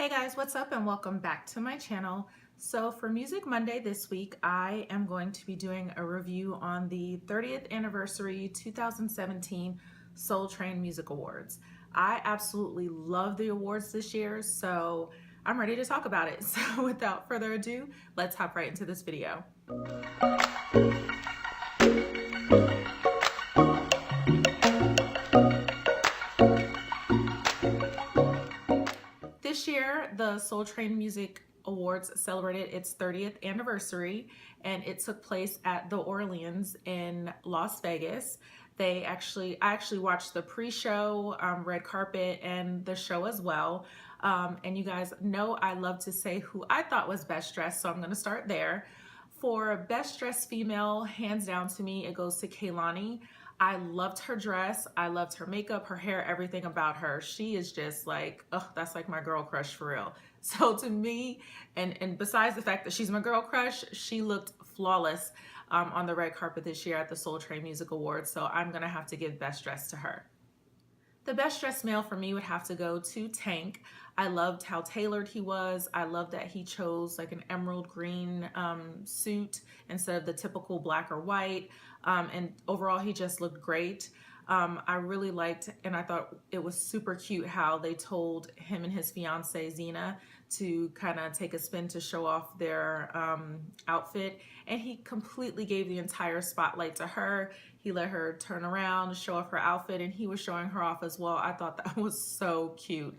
Hey guys, what's up and welcome back to my channel. So for Music Monday this week, I am going to be doing a review on the 30th anniversary 2017 Soul Train Music Awards. I absolutely love the awards this year, so I'm ready to talk about it. So without further ado, let's hop right into this video. This year, the Soul Train Music Awards celebrated its 30th anniversary, and it took place at the Orleans in Las Vegas. I actually watched the pre-show, red carpet, and the show as well. And you guys know I love to say who I thought was best dressed, so I'm going to start there. For best dressed female, hands down to me, it goes to Kehlani. I loved her dress. I loved her makeup, her hair, everything about her. She is just like, oh, that's like my girl crush for real. So to me, and besides the fact that she's my girl crush, she looked flawless on the red carpet this year at the Soul Train Music Awards. So I'm gonna have to give best dress to her. The best dressed male for me would have to go to Tank. I loved how tailored he was. I loved that he chose like an emerald green suit instead of the typical black or white. And overall, he just looked great. I really liked, and I thought it was super cute how they told him and his fiance Zena to kind of take a spin to show off their outfit, and he completely gave the entire spotlight to her. He let her turn around, show off her outfit, and he was showing her off as well. I thought that was so cute.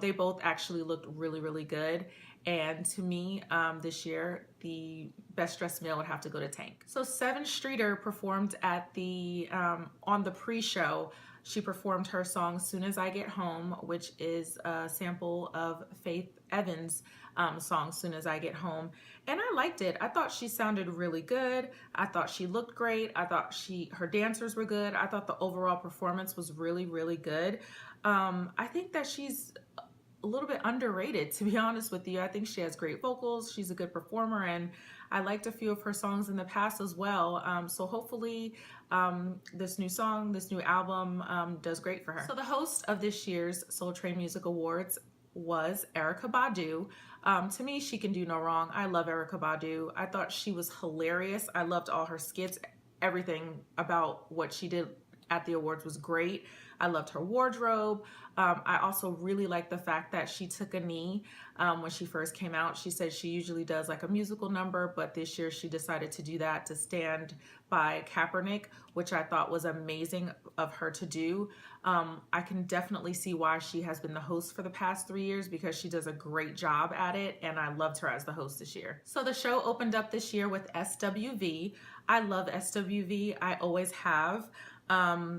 They both actually looked really, really good. And to me, this year, the best dressed male would have to go to Tank. So Sevyn Streeter performed at the on the pre-show. She performed her song "Soon as I Get Home," which is a sample of Faith Evans' song "Soon as I Get Home," and I liked it. I thought she sounded really good. I thought she looked great. I thought her dancers were good. I thought the overall performance was really, really good. I think that she's a little bit underrated, to be honest with you. I think she has great vocals. She's a good performer, and I liked a few of her songs in the past as well. So hopefully this new song, this new album does great for her. So the host of this year's Soul Train Music Awards was Erykah Badu. To me, she can do no wrong. I love Erykah Badu. I thought she was hilarious. I loved all her skits. Everything about what she did at the awards was great. I loved her wardrobe. I also really liked the fact that she took a knee when she first came out. She said she usually does like a musical number, but this year she decided to do that to stand by Kaepernick, which I thought was amazing of her to do. I can definitely see why she has been the host for the past 3 years, because she does a great job at it, and I loved her as the host this year. So the show opened up this year with SWV. I love SWV. I always have.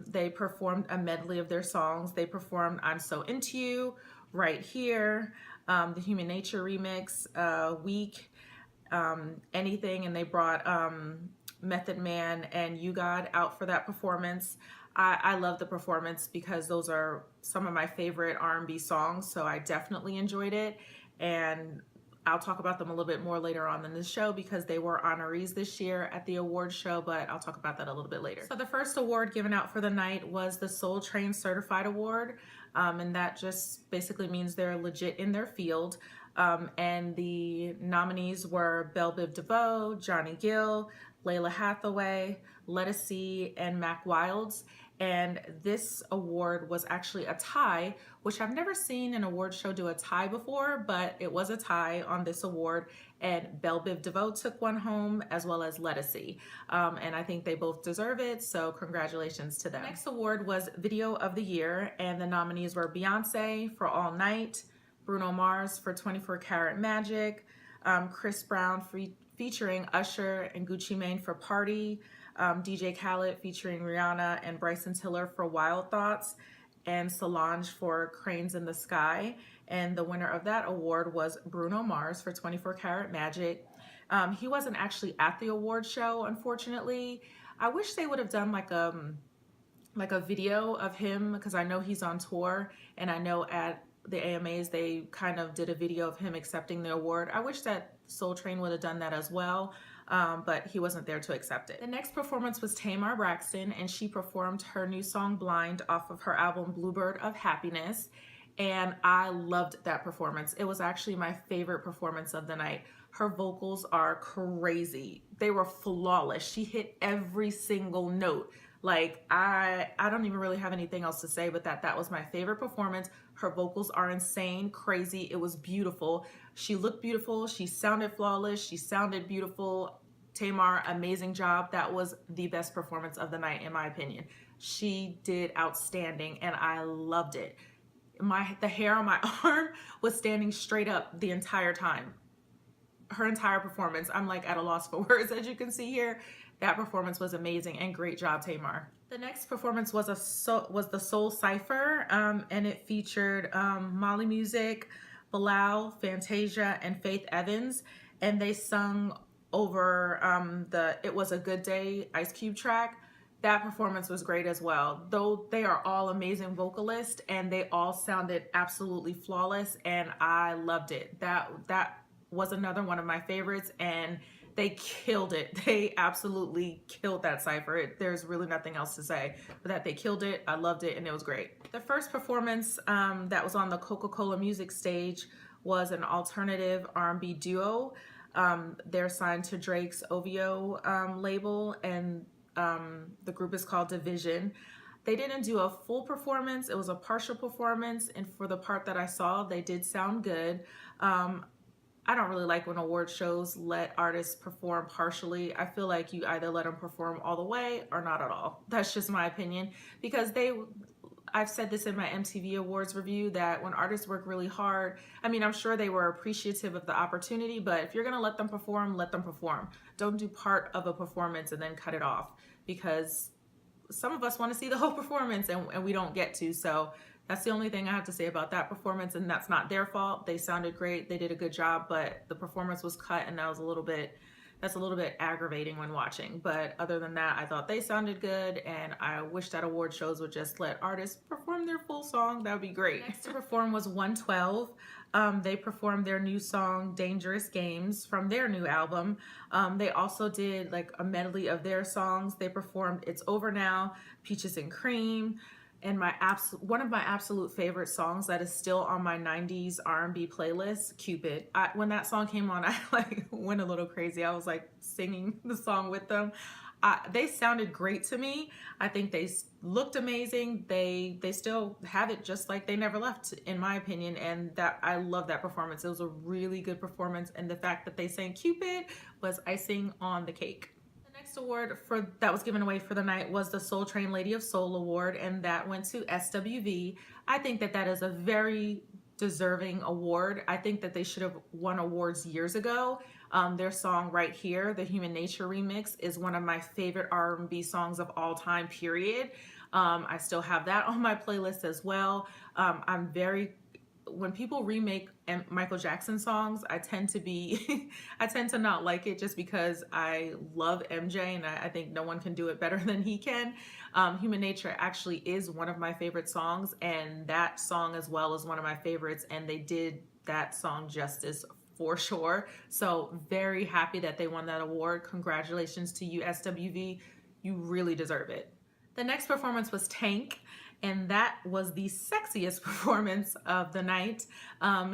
They performed a medley of their songs. They performed "I'm So Into You," "Right Here," the Human Nature remix, "Weak," "Anything," and they brought Method Man and You God out for that performance. I love the performance because those are some of my favorite R&B songs, so I definitely enjoyed it, and I'll talk about them a little bit more later on in the show because they were honorees this year at the award show, but I'll talk about that a little bit later. So the first award given out for the night was the Soul Train Certified Award, and that just basically means they're legit in their field. And the nominees were Belle Biv DeVoe, Johnny Gill, Lalah Hathaway, Ledisi, and Mack Wilds. And this award was actually a tie, which I've never seen an award show do a tie before, but it was a tie on this award, and Belle Biv DeVoe took one home, as well as Ledisi. And I think they both deserve it, so congratulations to them. The next award was Video of the Year, and the nominees were Beyonce for All Night, Bruno Mars for 24 Karat Magic, Chris Brown featuring Usher and Gucci Mane for Party, DJ Khaled featuring Rihanna and Bryson Tiller for Wild Thoughts, and Solange for Cranes in the Sky. And the winner of that award was Bruno Mars for 24 Karat Magic. He wasn't actually at the award show, unfortunately. I wish they would have done like a video of him, because I know he's on tour, and I know at the AMAs they kind of did a video of him accepting the award. I wish that Soul Train would have done that as well, but he wasn't there to accept it. The next performance was Tamar Braxton, and she performed her new song Blind off of her album Bluebird of Happiness. and I loved that performance. It was actually my favorite performance of the night. Her vocals are crazy. They were flawless. She hit every single note. Like I don't even really have anything else to say but that was my favorite performance. Her vocals are insane, crazy. It was beautiful. She looked beautiful. She sounded flawless. She sounded beautiful. Tamar, amazing job. That was the best performance of the night in my opinion. She did outstanding and I loved it. The hair on my arm was standing straight up the entire time. Her entire performance, I'm like at a loss for words. As you can see here, that performance was amazing and great job, Tamar. The next performance was the Soul Cypher, and it featured Mali Music, Bilal, Fantasia, and Faith Evans, and they sung over the It Was a Good Day Ice Cube track. That performance was great as well. Though they are all amazing vocalists and they all sounded absolutely flawless and I loved it. That was another one of my favorites and they killed it. They absolutely killed that cypher. There's really nothing else to say but that they killed it. I loved it and it was great. The first performance that was on the Coca-Cola Music stage was an alternative R&B duo. They're signed to Drake's OVO label and the group is called Division. They didn't do a full performance. It was a partial performance. And for the part that I saw, they did sound good. I don't really like when award shows let artists perform partially. I feel like you either let them perform all the way or not at all. That's just my opinion because I've said this in my MTV Awards review that when artists work really hard, I mean, I'm sure they were appreciative of the opportunity, but if you're gonna let them perform, let them perform. Don't do part of a performance and then cut it off because some of us want to see the whole performance and we don't get to. So that's the only thing I have to say about that performance, and that's not their fault. They sounded great, they did a good job, but the performance was cut and that's a little bit aggravating when watching. But other than that, I thought they sounded good and I wish that award shows would just let artists perform their full song. That would be great. Next to perform was 112. They performed their new song Dangerous Games from their new album. They also did like a medley of their songs. They performed It's Over Now, Peaches and Cream, and one of my absolute favorite songs that is still on my 90s R&B playlist, Cupid. When that song came on, I like went a little crazy. I was like singing the song with them. They sounded great to me. I think they looked amazing. They still have it just like they never left, in my opinion, and that I love that performance. It was a really good performance, and the fact that they sang Cupid was icing on the cake. The next award that was given away for the night was the Soul Train Lady of Soul Award, and that went to SWV. I think that is a very deserving award. I think that they should have won awards years ago. Their song Right Here, the Human Nature remix, is one of my favorite R&B songs of all time, period. I still have that on my playlist as well. When people remake Michael Jackson songs, I tend to not like it just because I love MJ and I think no one can do it better than he can. Human Nature actually is one of my favorite songs, and that song as well is one of my favorites, and they did that song justice for sure. So very happy that they won that award. Congratulations to you, SWV. You really deserve it. The next performance was Tank, and that was the sexiest performance of the night.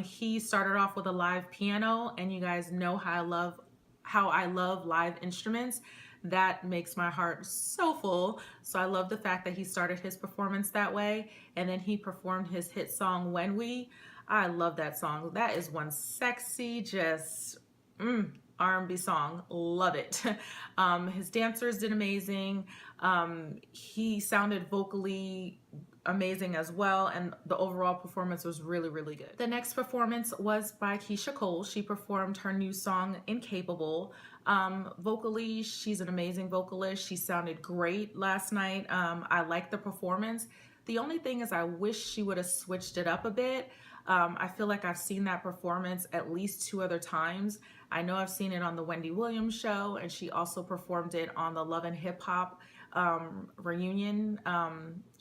He started off with a live piano, and you guys know how I love live instruments. That makes my heart so full. So I love the fact that he started his performance that way, and then he performed his hit song When We. I love that song. That is one sexy, just R&B song. Love it. His dancers did amazing. He sounded vocally amazing as well, and the overall performance was really, really good. The next performance was by Keisha Cole. She performed her new song Incapable. Vocally, she's an amazing vocalist. She sounded great last night. I liked the performance. The only thing is I wish she would have switched it up a bit. I feel like I've seen that performance at least 2 other times. I know I've seen it on the Wendy Williams show, and she also performed it on the Love and Hip Hop reunion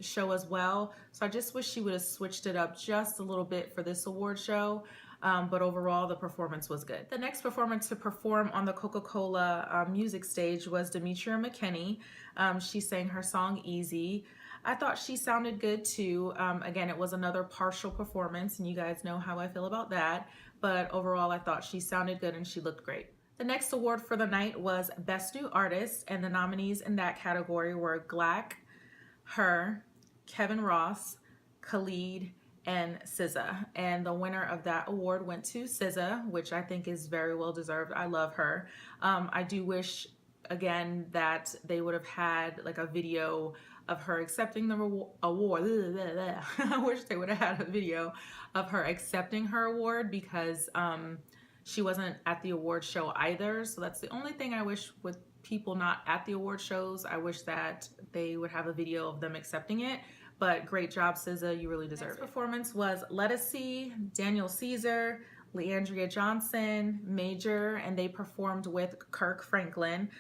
show as well. So I just wish she would have switched it up just a little bit for this award show. But overall, the performance was good. The next performer to perform on the Coca-Cola music stage was Demetria McKinney. She sang her song Easy. I thought she sounded good too. Again, it was another partial performance, and you guys know how I feel about that. But overall, I thought she sounded good and she looked great. The next award for the night was Best New Artist, and the nominees in that category were Glack, Her, Kevin Ross, Khalid, and SZA. And the winner of that award went to SZA, which I think is very well deserved. I love her. I do wish, again, that they would have had like a video of her accepting the award. I wish they would have had a video of her accepting her award, because she wasn't at the award show either. So that's the only thing I wish with people not at the award shows. I wish that they would have a video of them accepting it. But great job, SZA. You really deserve it. Next performance was Ledisi, Daniel Caesar, Leandria Johnson, Major, and they performed with Kirk Franklin.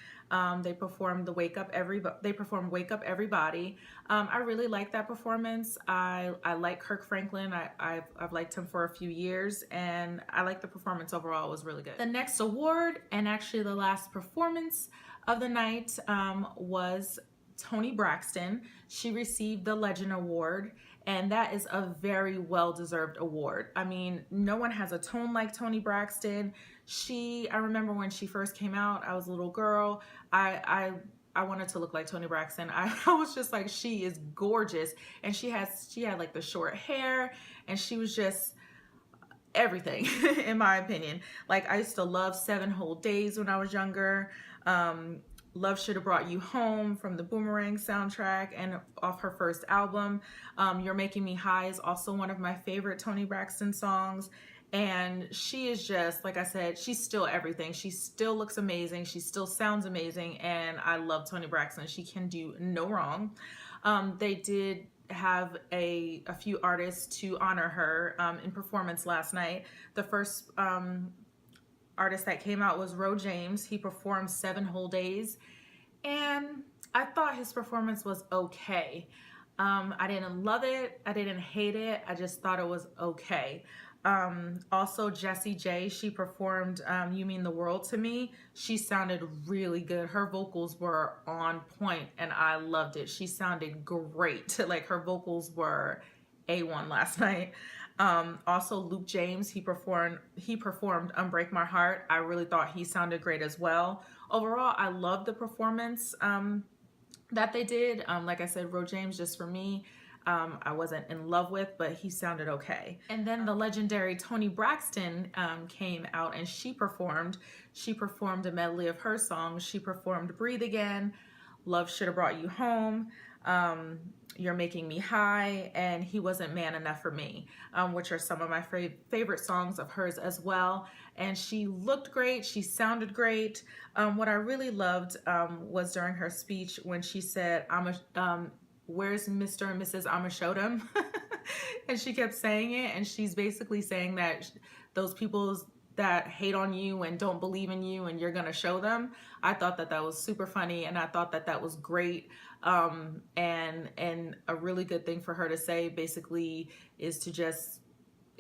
They performed Wake Up Everybody. I really like that performance. I like Kirk Franklin. I've liked him for a few years, and I like the performance overall. It was really good. The next award, and actually the last performance of the night, was Toni Braxton. She received the Legend Award, and that is a very well-deserved award. I mean, no one has a tone like Toni Braxton. I remember when she first came out, I was a little girl. I wanted to look like Toni Braxton. I was just like, she is gorgeous. And she had like the short hair, and she was just everything in my opinion. Like, I used to love 7 Whole Days when I was younger. Love Should Have Brought You Home from the Boomerang soundtrack and off her first album. You're Making Me High is also one of my favorite Toni Braxton songs. And she is just, like I said, she's still everything. She still looks amazing. She still sounds amazing. And I love Toni Braxton. She can do no wrong. They did have a few artists to honor her in performance last night. The first artist that came out was Ro James. He performed 7 Whole Days, and I thought his performance was okay. I didn't love it. I didn't hate it. I just thought it was okay. Also, Jessie J, she performed You Mean the World to Me. She sounded really good. Her vocals were on point, and I loved it. She sounded great. Like, her vocals were A1 last night. Also, Luke James, he performed Unbreak My Heart. I really thought he sounded great as well. Overall, I loved the performance that they did. Like I said, Ro James, just for me, I wasn't in love with, but he sounded okay. And then the legendary Toni Braxton came out, and she performed a medley of her songs. She performed Breathe Again, Love Should Have Brought You Home, You're Making Me High, and He Wasn't Man Enough for Me, which are some of my favorite songs of hers as well. And she looked great. She sounded great. What I really loved was during her speech when she said, where's Mr. and Mrs. Amashodam? And she kept saying it, and she's basically saying that those people that hate on you and don't believe in you, and you're gonna show them. I thought that that was super funny, and I thought that that was great. And a really good thing for her to say basically is to just,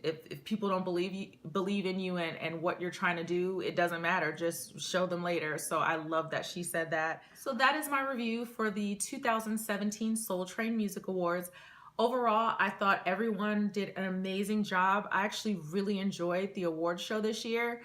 if people don't believe in you and what you're trying to do, it doesn't matter. Just show them later. So I love that she said that. So that is my review for the 2017 Soul Train Music Awards. Overall, I thought everyone did an amazing job. I actually really enjoyed the award show this year.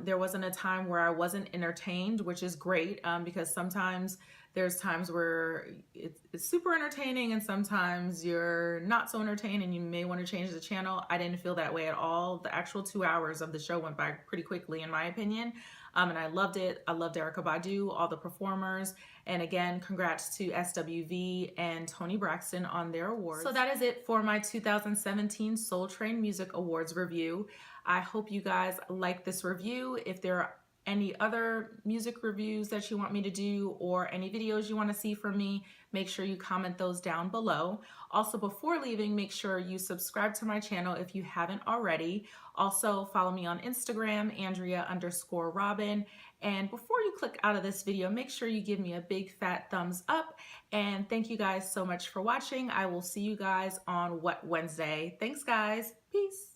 There wasn't a time where I wasn't entertained, which is great, because sometimes there's times where it's super entertaining and sometimes you're not so entertained and you may want to change the channel. I didn't feel that way at all. The actual 2 hours of the show went by pretty quickly, in my opinion. And I loved it. I loved Erykah Badu, all the performers. And again, congrats to SWV and Toni Braxton on their awards. So that is it for my 2017 Soul Train Music Awards review. I hope you guys like this review. If there are any other music reviews that you want me to do or any videos you want to see from me, make sure you comment those down below. Also, before leaving, make sure you subscribe to my channel if you haven't already. Also, follow me on Instagram, Andrea_Robin. And before you click out of this video, make sure you give me a big fat thumbs up. And thank you guys so much for watching. I will see you guys on What Wednesday. Thanks, guys. Peace.